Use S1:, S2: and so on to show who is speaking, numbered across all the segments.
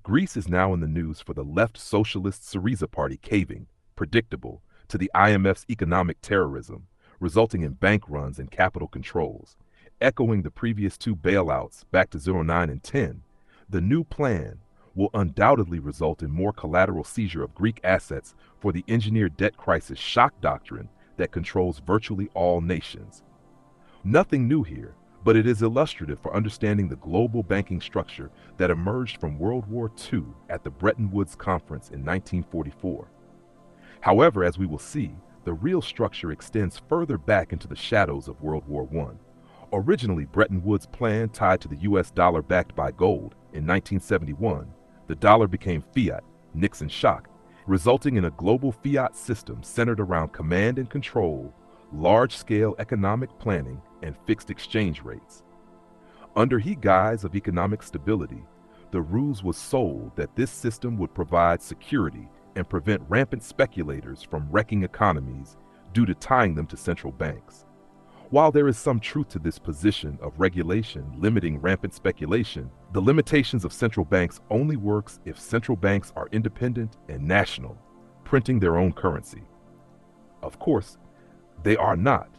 S1: Greece is now in the news for the left socialist Syriza party caving, predictable, to the IMF's economic terrorism, resulting in bank runs and capital controls. Echoing the previous two bailouts back to '09 and '10, the new plan will undoubtedly result in more collateral seizure of Greek assets for the engineered debt crisis shock doctrine that controls virtually all nations. Nothing new here, but it is illustrative for understanding the global banking structure that emerged from World War II at the Bretton Woods Conference in 1944. However, as we will see, the real structure extends further back into the shadows of World War I. Originally Bretton Woods' plan tied to the US dollar backed by gold, in 1971, the dollar became Fiat, Nixon shock, resulting in a global fiat system centered around command and control, large-scale economic planning, and fixed exchange rates. Under the guise of economic stability, the ruse was sold that this system would provide security and prevent rampant speculators from wrecking economies due to tying them to central banks. While there is some truth to this position of regulation limiting rampant speculation, the limitations of central banks only works if central banks are independent and national, printing their own currency. Of course, they are not,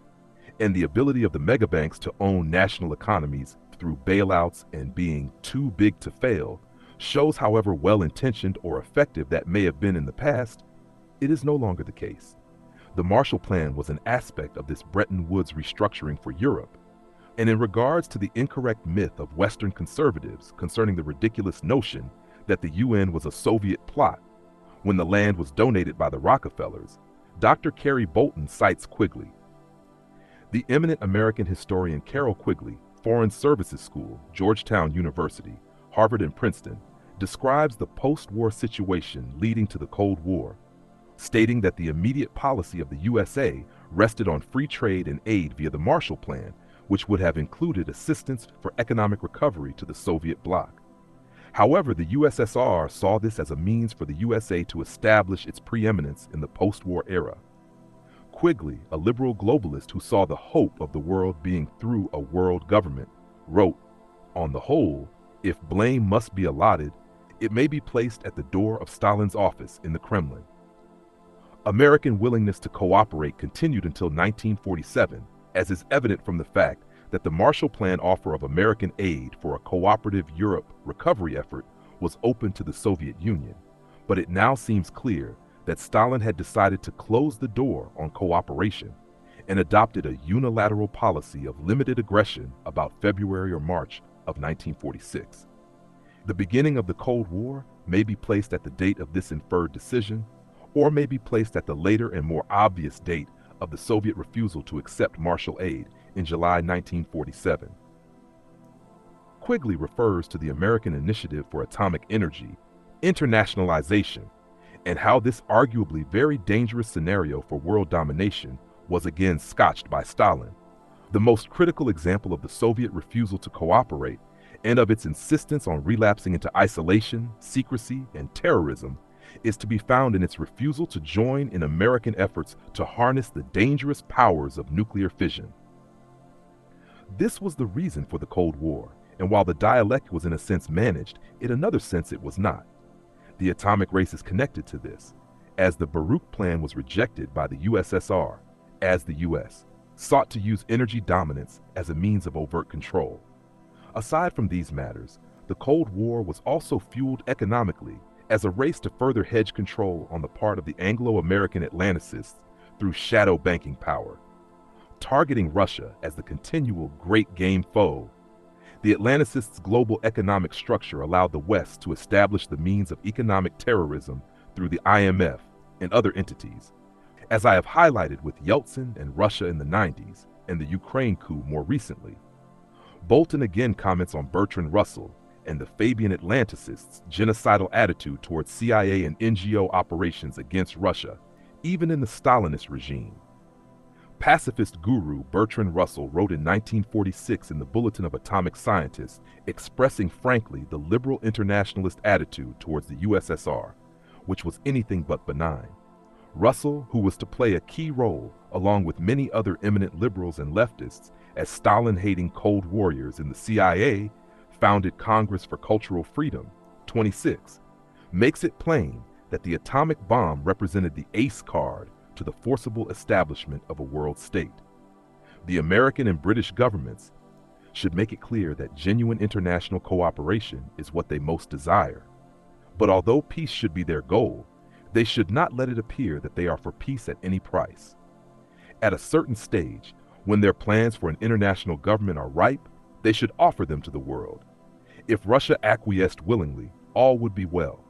S1: and the ability of the megabanks to own national economies through bailouts and being too big to fail shows however well-intentioned or effective that may have been in the past, it is no longer the case. The Marshall Plan was an aspect of this Bretton Woods restructuring for Europe, and in regards to the incorrect myth of Western conservatives concerning the ridiculous notion that the UN was a Soviet plot when the land was donated by the Rockefellers, Dr. Carey Bolton cites Quigley. The eminent American historian Carol Quigley, Foreign Services School, Georgetown University, Harvard and Princeton, describes the post-war situation leading to the Cold War, stating that the immediate policy of the USA rested on free trade and aid via the Marshall Plan, which would have included assistance for economic recovery to the Soviet bloc. However, the USSR saw this as a means for the USA to establish its preeminence in the post-war era. Quigley, a liberal globalist who saw the hope of the world being through a world government, wrote, "On the whole, if blame must be allotted, it may be placed at the door of Stalin's office in the Kremlin." American willingness to cooperate continued until 1947, as is evident from the fact that the Marshall Plan offer of American aid for a cooperative Europe recovery effort was open to the Soviet Union, but it now seems clear that Stalin had decided to close the door on cooperation and adopted a unilateral policy of limited aggression about February or March of 1946. The beginning of the Cold War may be placed at the date of this inferred decision, or may be placed at the later and more obvious date of the Soviet refusal to accept Marshall aid in July 1947. Quigley refers to the American Initiative for Atomic Energy, internationalization, and how this arguably very dangerous scenario for world domination was again scotched by Stalin. The most critical example of the Soviet refusal to cooperate and of its insistence on relapsing into isolation, secrecy, and terrorism is to be found in its refusal to join in American efforts to harness the dangerous powers of nuclear fission. This was the reason for the Cold War, and while the dialect was in a sense managed, in another sense it was not. The atomic race is connected to this, as the Baruch Plan was rejected by the USSR, as the US sought to use energy dominance as a means of overt control. Aside from these matters, the Cold War was also fueled economically as a race to further hedge control on the part of the Anglo-American Atlanticists through shadow banking power. Targeting Russia as the continual great game foe, the Atlanticists' global economic structure allowed the West to establish the means of economic terrorism through the IMF and other entities, as I have highlighted with Yeltsin and Russia in the 90s and the Ukraine coup more recently. Bolton again comments on Bertrand Russell and the Fabian Atlanticists' genocidal attitude towards CIA and NGO operations against Russia, even in the Stalinist regime. Pacifist guru Bertrand Russell wrote in 1946 in the Bulletin of Atomic Scientists, expressing frankly the liberal internationalist attitude towards the USSR, which was anything but benign. Russell, who was to play a key role, along with many other eminent liberals and leftists, as Stalin-hating Cold Warriors in the CIA, founded Congress for Cultural Freedom, 26, makes it plain that the atomic bomb represented the ace card to the forcible establishment of a world state. The American and British governments should make it clear that genuine international cooperation is what they most desire. But although peace should be their goal, they should not let it appear that they are for peace at any price. At a certain stage, when their plans for an international government are ripe, they should offer them to the world. If Russia acquiesced willingly, all would be well.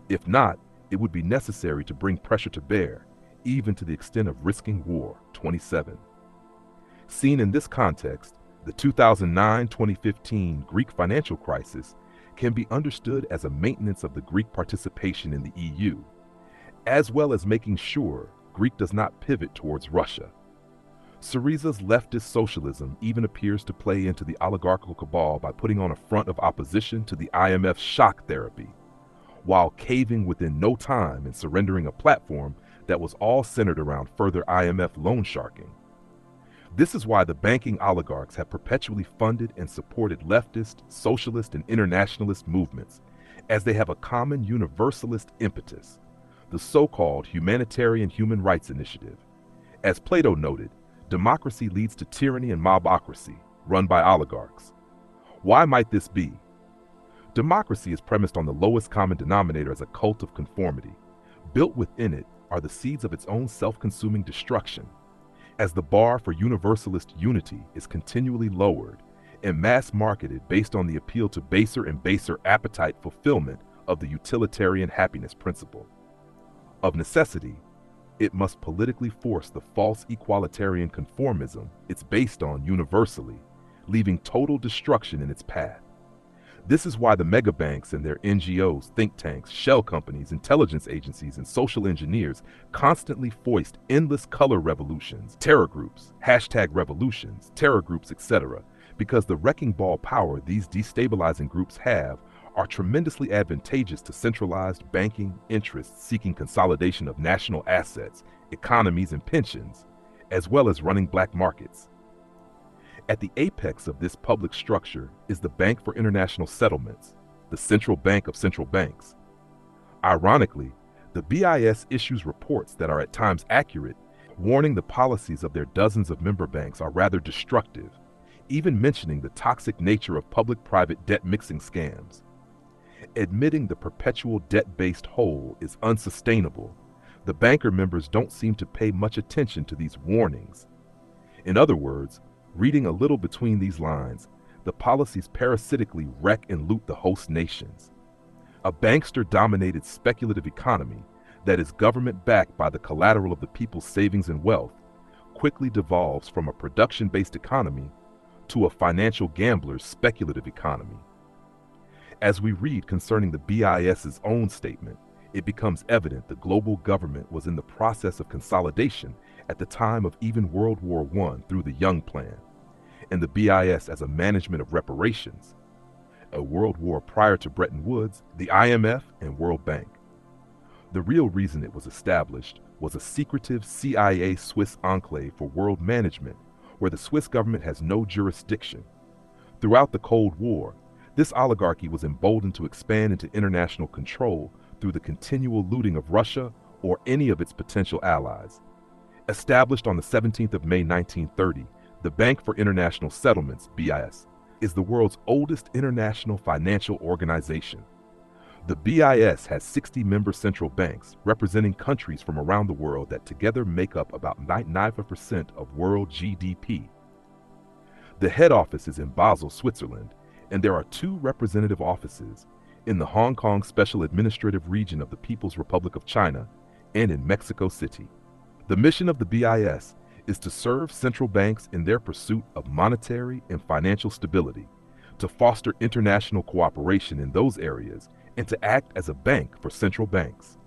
S1: If not, it would be necessary to bring pressure to bear, even to the extent of risking war. 27. Seen in this context, the 2009-2015 Greek financial crisis can be understood as a maintenance of the Greek participation in the EU, as well as making sure Greece does not pivot towards Russia. Syriza's leftist socialism even appears to play into the oligarchical cabal by putting on a front of opposition to the IMF's shock therapy, while caving within no time and surrendering a platform that was all centered around further IMF loan sharking. This is why the banking oligarchs have perpetually funded and supported leftist, socialist, and internationalist movements, as they have a common universalist impetus, the so-called Humanitarian Human Rights Initiative. As Plato noted, democracy leads to tyranny and mobocracy, run by oligarchs. Why might this be? Democracy is premised on the lowest common denominator as a cult of conformity. Built within it are the seeds of its own self-consuming destruction, as the bar for universalist unity is continually lowered and mass-marketed based on the appeal to baser and baser appetite fulfillment of the utilitarian happiness principle. Of necessity, it must politically force the false equalitarian conformism it's based on universally, leaving total destruction in its path. This is why the megabanks and their NGOs, think tanks, shell companies, intelligence agencies, and social engineers constantly foist endless color revolutions, terror groups, #revolutions, terror groups, etc., because the wrecking ball power these destabilizing groups have are tremendously advantageous to centralized banking interests seeking consolidation of national assets, economies, and pensions, as well as running black markets. At the apex of this public structure is the Bank for International Settlements, the central bank of central banks. Ironically, the BIS issues reports that are at times accurate, warning the policies of their dozens of member banks are rather destructive, even mentioning the toxic nature of public-private debt mixing scams. Admitting the perpetual debt-based hole is unsustainable, the banker members don't seem to pay much attention to these warnings. In other words, reading a little between these lines, the policies parasitically wreck and loot the host nations. A bankster-dominated speculative economy that is government-backed by the collateral of the people's savings and wealth quickly devolves from a production-based economy to a financial gambler's speculative economy. As we read concerning the BIS's own statement, it becomes evident the global government was in the process of consolidation at the time of even World War I through the Young Plan, and the BIS as a management of reparations, a world war prior to Bretton Woods, the IMF, and World Bank. The real reason it was established was a secretive CIA Swiss enclave for world management, where the Swiss government has no jurisdiction. Throughout the Cold War, this oligarchy was emboldened to expand into international control through the continual looting of Russia or any of its potential allies. Established on the 17th of May 1930, the Bank for International Settlements, BIS, is the world's oldest international financial organization. The BIS has 60 member central banks representing countries from around the world that together make up about 95% of world GDP. The head office is in Basel, Switzerland, and there are 2 representative offices in the Hong Kong Special Administrative Region of the People's Republic of China and in Mexico City. The mission of the BIS is to serve central banks in their pursuit of monetary and financial stability, to foster international cooperation in those areas, and to act as a bank for central banks.